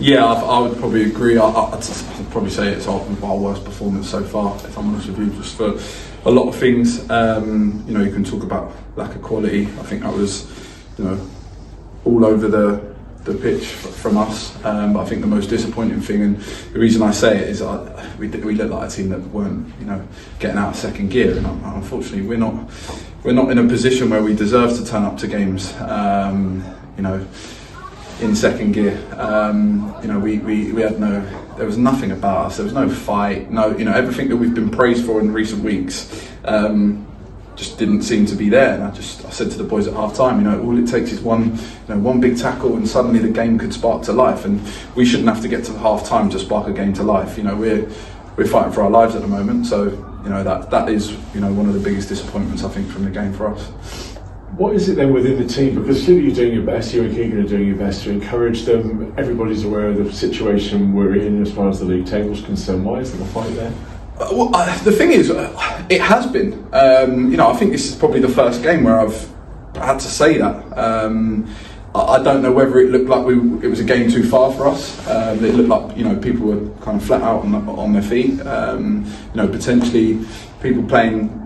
Yeah, I would probably agree. I'd probably say it's our worst performance so far, if I'm honest with you, just for a lot of things. You can talk about lack of quality. I think that was, all over the pitch from us. But I think the most disappointing thing, and the reason I say it, is we look like a team that weren't, getting out of second gear. And unfortunately, we're not in a position where we deserve to turn up to games. In second gear, we had there was nothing about us. There was no fight, everything that we've been praised for in recent weeks, just didn't seem to be there. And I said to the boys at half time, all it takes is one big tackle and suddenly the game could spark to life. And we shouldn't have to get to half time to spark a game to life. We're fighting for our lives at the moment. So that is one of the biggest disappointments I think from the game for us. What is it then within the team? Because clearly you're doing your best, you and Keegan are doing your best to encourage them. Everybody's aware of the situation we're in as far as the league table is concerned. Why is there a fight there? Well, the thing is, it has been. I think this is probably the first game where I've had to say that. I don't know whether it looked like it was a game too far for us. It looked like people were kind of flat out on their feet. Potentially people playing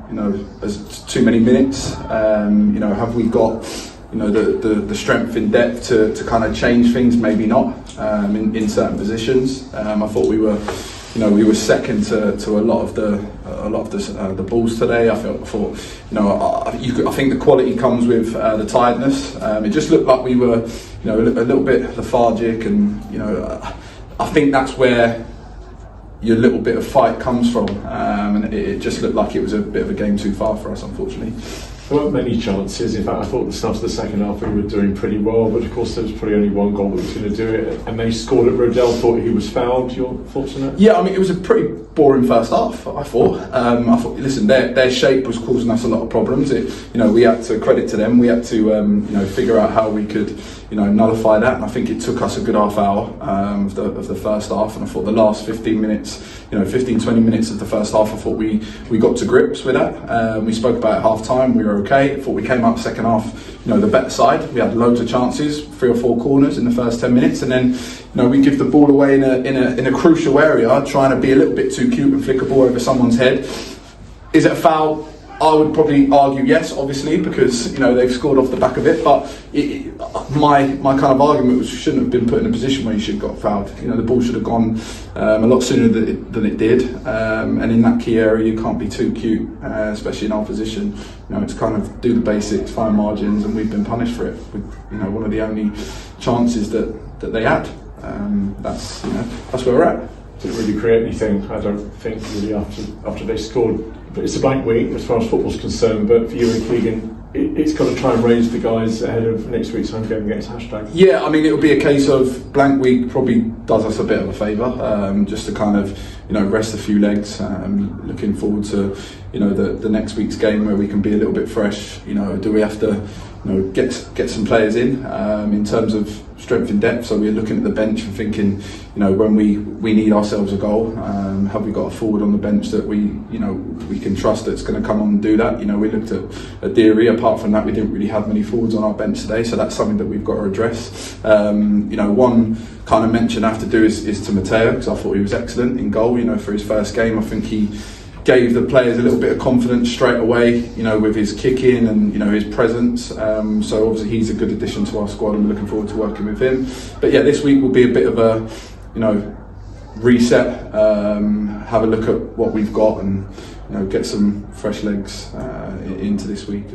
as too many minutes. Have we got the strength in depth to kind of change things? Maybe not in certain positions. I thought we were second to a lot of the balls today. I think the quality comes with the tiredness. It just looked like we were a little bit lethargic, and I think that's where your little bit of fight comes from, and it just looked like it was a bit of a game too far for us, unfortunately. There weren't many chances. In fact, I thought the start of the second half we were doing pretty well, but of course there was probably only one goal that was going to do it, and they scored it. Rodell thought he was fouled. Your thoughts on that? Yeah, it was a pretty boring first half, I thought. Listen, their shape was causing us a lot of problems. We had to credit to them. We had to figure out how we could nullify that, and I think it took us a good half hour of the first half, and I thought the last 15 minutes, 20 minutes of the first half, I thought we got to grips with that. We spoke about it at half time. We were okay. I thought we came out the second half, the better side. We had loads of chances, 3 or 4 corners in the first 10 minutes, and then we give the ball away in a crucial area, trying to be a little bit too cute and flick a ball over someone's head. Is it a foul? I would probably argue yes, obviously, because they've scored off the back of it. But my kind of argument was, you shouldn't have been put in a position where you should have got fouled. The ball should have gone a lot sooner than it did. And in that key area, you can't be too cute, especially in our position. To kind of do the basics, find margins, and we've been punished for it with one of the only chances that they had. That's where we're at. Didn't really create anything, I don't think, really after they scored. But it's a blank week as far as football's concerned. But for you and Keegan, it's got to try and raise the guys ahead of next week's home game against Hashtag. Yeah, it'll be a case of blank week probably does us a bit of a favour, just to kind of rest a few legs. Looking forward to the next week's game where we can be a little bit fresh. Do we have to get some players in terms of strength and depth? So we're looking at the bench and thinking, when we need ourselves a goal, have we got a forward on the bench that we can trust that's going to come on and do that? We looked at Deary. Apart from that, we didn't really have many forwards on our bench today, so that's something that we've got to address. One kind of mention I have to do is to Matteo, because I thought he was excellent in goal. For his first game, I think he gave the players a little bit of confidence straight away, with his kick-in and his presence. So obviously he's a good addition to our squad, and we're looking forward to working with him. But yeah, this week will be a bit of a reset, have a look at what we've got, and get some fresh legs into this week.